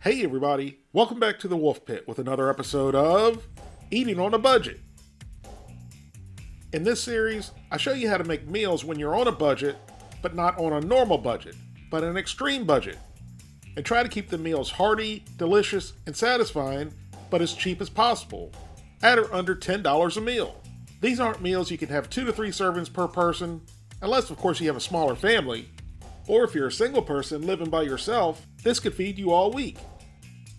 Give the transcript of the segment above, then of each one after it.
Hey everybody, welcome back to the Wolf Pit with another episode of Eating on a Budget. In this series, I show you how to make meals when you're on a budget, but not on a normal budget, but an extreme budget. And try to keep the meals hearty, delicious, and satisfying, but as cheap as possible, at or under $10 a meal. These aren't meals you can have 2 to 3 servings per person, unless of course you have a smaller family, or if you're a single person living by yourself, this could feed you all week.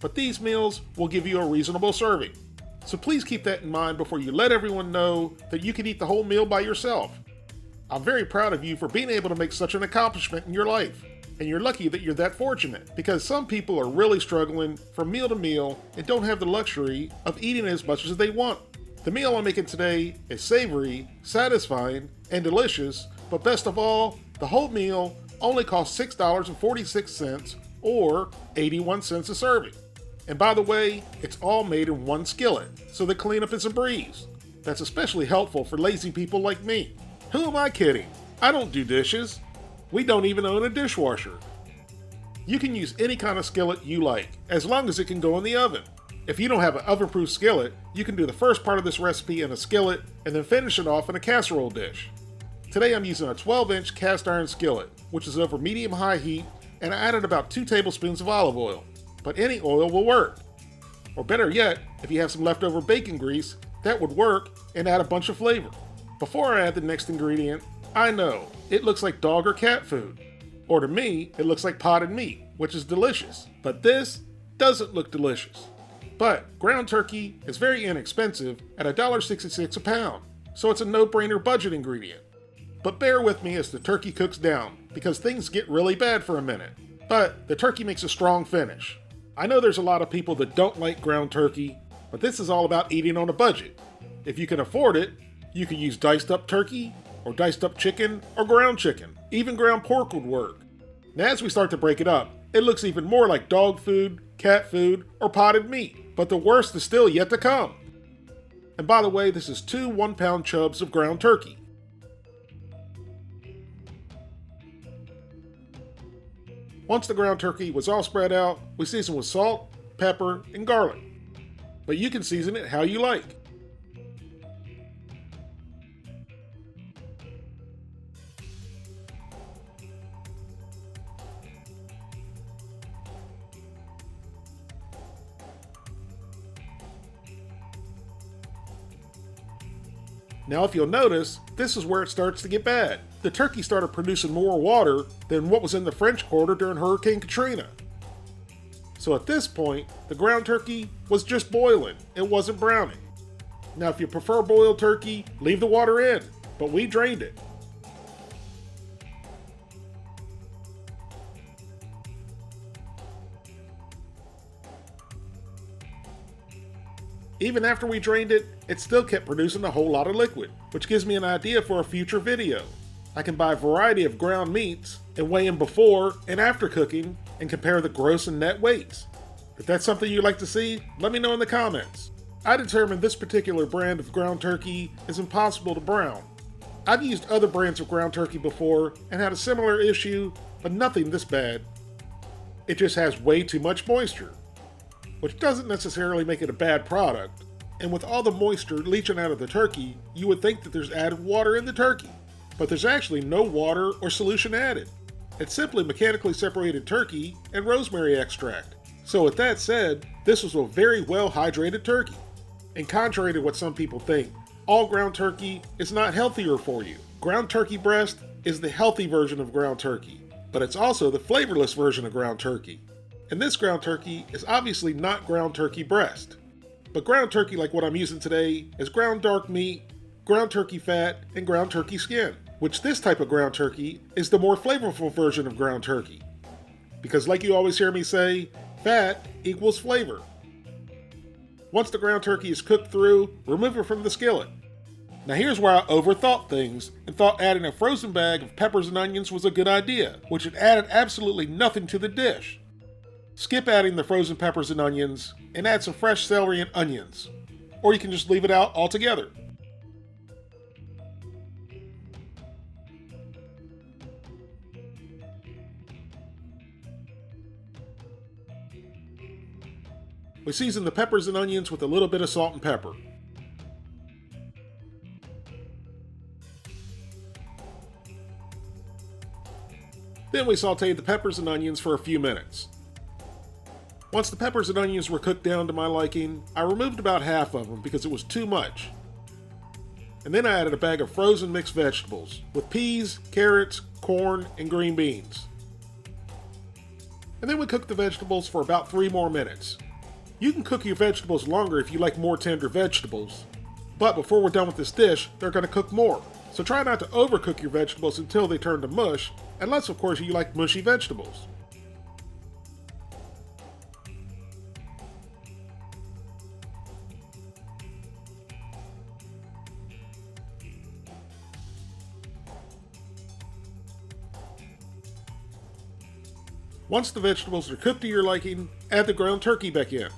But these meals will give you a reasonable serving. So please keep that in mind before you let everyone know that you can eat the whole meal by yourself. I'm very proud of you for being able to make such an accomplishment in your life. And you're lucky that you're that fortunate, because some people are really struggling from meal to meal and don't have the luxury of eating as much as they want. The meal I'm making today is savory, satisfying, and delicious, but best of all, the whole meal only costs $6.46 or 81 cents a serving. And by the way, it's all made in one skillet, so the cleanup is a breeze. That's especially helpful for lazy people like me. Who am I kidding? I don't do dishes. We don't even own a dishwasher. You can use any kind of skillet you like, as long as it can go in the oven. If you don't have an oven-proof skillet, you can do the first part of this recipe in a skillet and then finish it off in a casserole dish. Today I'm using a 12-inch cast iron skillet, which is over medium-high heat, and I added about 2 tablespoons of olive oil. But any oil will work. Or better yet, if you have some leftover bacon grease, that would work and add a bunch of flavor. Before I add the next ingredient, I know, it looks like dog or cat food. Or to me, it looks like potted meat, which is delicious. But this doesn't look delicious. But ground turkey is very inexpensive at $1.66 a pound, so it's a no-brainer budget ingredient. But bear with me as the turkey cooks down, because things get really bad for a minute. But the turkey makes a strong finish. I know there's a lot of people that don't like ground turkey, but this is all about eating on a budget. If you can afford it, you can use diced up turkey, or diced up chicken, or ground chicken. Even ground pork would work. Now as we start to break it up, it looks even more like dog food, cat food, or potted meat. But the worst is still yet to come. And by the way, this is 2 1-pound chubs of ground turkey. Once the ground turkey was all spread out, we season with salt, pepper, and garlic. But you can season it how you like. Now if you'll notice, this is where it starts to get bad. The turkey started producing more water than what was in the French Quarter during Hurricane Katrina. So at this point, the ground turkey was just boiling, it wasn't browning. Now if you prefer boiled turkey, leave the water in, but we drained it. Even after we drained it, it still kept producing a whole lot of liquid, which gives me an idea for a future video. I can buy a variety of ground meats and weigh them before and after cooking and compare the gross and net weights. If that's something you'd like to see, let me know in the comments. I determined this particular brand of ground turkey is impossible to brown. I've used other brands of ground turkey before and had a similar issue, but nothing this bad. It just has way too much moisture, which doesn't necessarily make it a bad product. And with all the moisture leaching out of the turkey, you would think that there's added water in the turkey. But there's actually no water or solution added. It's simply mechanically separated turkey and rosemary extract. So with that said, this was a very well hydrated turkey. And contrary to what some people think, all ground turkey is not healthier for you. Ground turkey breast is the healthy version of ground turkey, but it's also the flavorless version of ground turkey. And this ground turkey is obviously not ground turkey breast. But ground turkey like what I'm using today is ground dark meat, ground turkey fat, and ground turkey skin, which this type of ground turkey is the more flavorful version of ground turkey. Because like you always hear me say, fat equals flavor. Once the ground turkey is cooked through, remove it from the skillet. Now here's where I overthought things and thought adding a frozen bag of peppers and onions was a good idea, which had added absolutely nothing to the dish. Skip adding the frozen peppers and onions and add some fresh celery and onions. Or you can just leave it out altogether. We season the peppers and onions with a little bit of salt and pepper. Then we sauteed the peppers and onions for a few minutes. Once the peppers and onions were cooked down to my liking, I removed about half of them because it was too much. And then I added a bag of frozen mixed vegetables with peas, carrots, corn, and green beans. And then we cooked the vegetables for about 3 more minutes. You can cook your vegetables longer if you like more tender vegetables, but before we're done with this dish, they're going to cook more. So try not to overcook your vegetables until they turn to mush, unless of course you like mushy vegetables. Once the vegetables are cooked to your liking, add the ground turkey back in.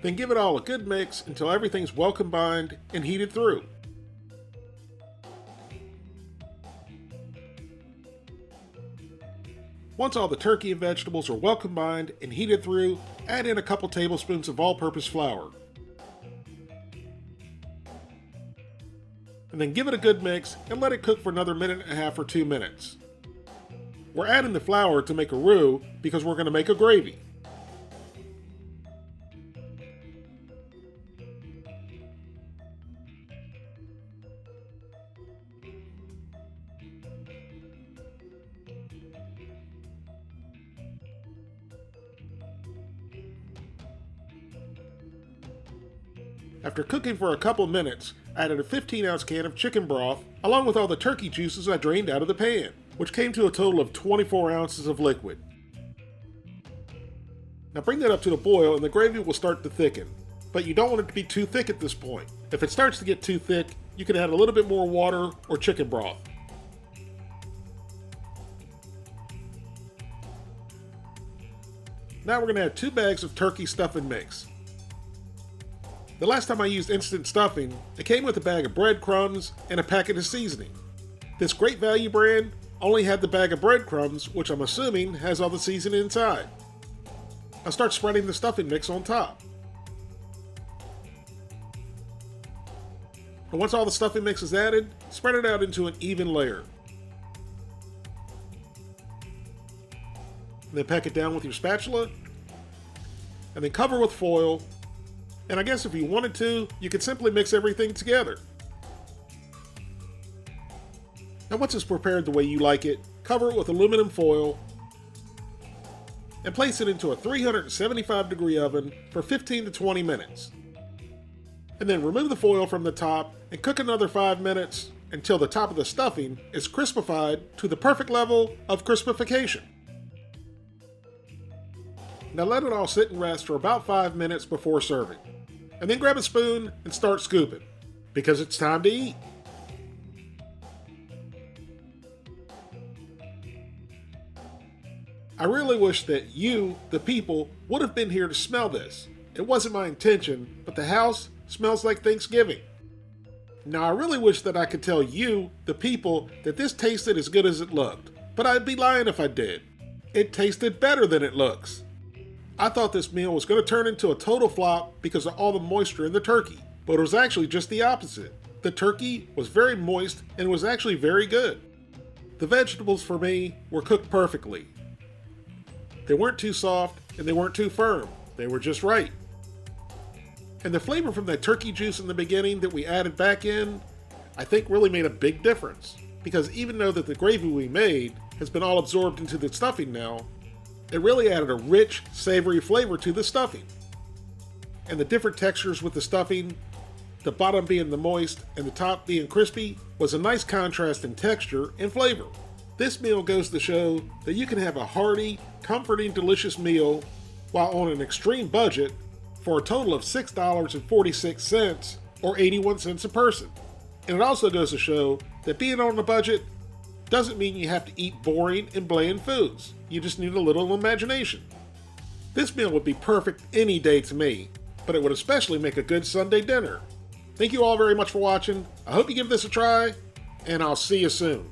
Then give it all a good mix until everything's well combined and heated through. Once all the turkey and vegetables are well combined and heated through, add in a couple tablespoons of all-purpose flour. And then give it a good mix and let it cook for another 1.5 or 2 minutes. We're adding the flour to make a roux because we're going to make a gravy. After cooking for a couple minutes, I added a 15-ounce can of chicken broth, along with all the turkey juices I drained out of the pan, which came to a total of 24 ounces of liquid. Now bring that up to a boil and the gravy will start to thicken, but you don't want it to be too thick at this point. If it starts to get too thick, you can add a little bit more water or chicken broth. Now we're going to add 2 bags of turkey stuffing mix. The last time I used instant stuffing, it came with a bag of breadcrumbs and a packet of seasoning. This Great Value brand only had the bag of breadcrumbs, which I'm assuming has all the seasoning inside. I'll start spreading the stuffing mix on top. And once all the stuffing mix is added, spread it out into an even layer. And then pack it down with your spatula, and then cover with foil. And I guess if you wanted to, you could simply mix everything together. Now once it's prepared the way you like it, cover it with aluminum foil and place it into a 375-degree oven for 15 to 20 minutes. And then remove the foil from the top and cook another 5 minutes until the top of the stuffing is crispified to the perfect level of crispification. Now let it all sit and rest for about 5 minutes before serving. And then grab a spoon and start scooping, because it's time to eat. I really wish that you, the people, would have been here to smell this. It wasn't my intention, but the house smells like Thanksgiving. Now I really wish that I could tell you, the people, that this tasted as good as it looked, but I'd be lying if I did. It tasted better than it looks. I thought this meal was going to turn into a total flop because of all the moisture in the turkey, but it was actually just the opposite. The turkey was very moist and was actually very good. The vegetables for me were cooked perfectly. They weren't too soft and they weren't too firm. They were just right. And the flavor from that turkey juice in the beginning that we added back in, I think really made a big difference. Because even though that the gravy we made has been all absorbed into the stuffing now, it really added a rich, savory flavor to the stuffing. And the different textures with the stuffing, the bottom being the moist and the top being crispy, was a nice contrast in texture and flavor. This meal goes to show that you can have a hearty, comforting, delicious meal while on an extreme budget for a total of $6.46 or 81 cents a person. And it also goes to show that being on a budget doesn't mean you have to eat boring and bland foods. You just need a little imagination. This meal would be perfect any day to me, but it would especially make a good Sunday dinner. Thank you all very much for watching. I hope you give this a try, and I'll see you soon.